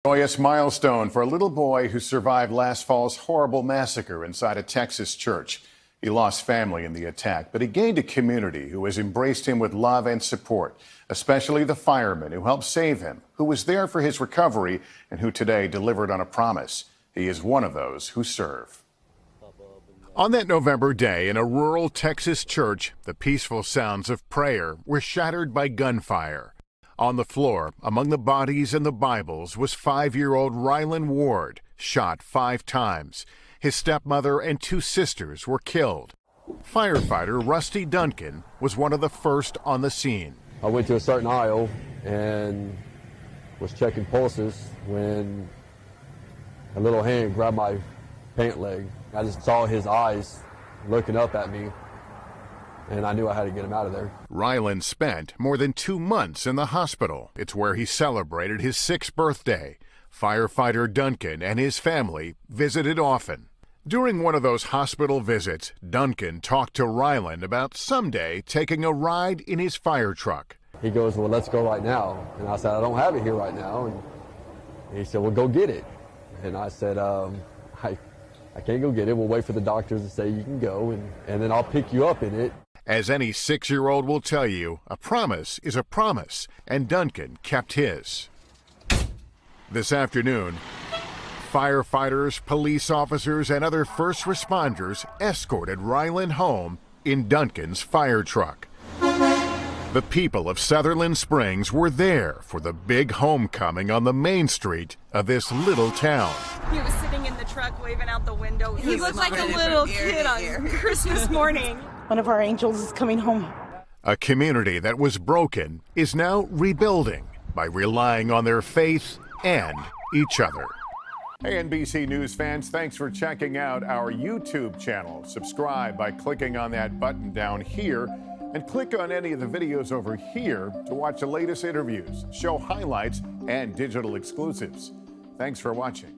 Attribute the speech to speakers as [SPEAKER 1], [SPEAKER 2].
[SPEAKER 1] Joyous milestone for a little boy who survived last fall's horrible massacre inside a Texas church. He lost family in the attack, but he gained a community who has embraced him with love and support, especially the firemen who helped save him, who was there for his recovery, and who today delivered on a promise. He is one of those who serve. On that November day in a rural Texas church, the peaceful sounds of prayer were shattered by gunfire. On the floor, among the bodies and the Bibles, was 5-year-old Ryland Ward, shot 5 times. His stepmother and 2 sisters were killed. Firefighter Rusty Duncan was one of the first on the scene.
[SPEAKER 2] I went to a certain aisle and was checking pulses when a little hand grabbed my pant leg. I just saw his eyes looking up at me, and I knew I had to get him out of there.
[SPEAKER 1] Ryland spent more than 2 months in the hospital. It's where he celebrated his 6th birthday. Firefighter Duncan and his family visited often. During one of those hospital visits, Duncan talked to Ryland about someday taking a ride in his fire truck.
[SPEAKER 2] He goes, "Well, let's go right now." And I said, "I don't have it here right now." And he said, "Well, go get it." And I said, I can't go get it. We'll wait for the doctors to say you can go, and then I'll pick you up in it.
[SPEAKER 1] As any 6-year-old will tell you, a promise is a promise, and Duncan kept his. This afternoon, firefighters, police officers, and other first responders escorted Ryland home in Duncan's fire truck. The people of Sutherland Springs were there for the big homecoming on the main street of this little town.
[SPEAKER 3] He was sitting in the truck waving out the window. He looked like a little kid on Christmas morning.
[SPEAKER 4] One of our angels is coming home.
[SPEAKER 1] A community that was broken is now rebuilding by relying on their faith and each other. Hey, NBC News fans, thanks for checking out our YouTube channel. Subscribe by clicking on that button down here, and click on any of the videos over here to watch the latest interviews, show highlights, and digital exclusives. Thanks for watching.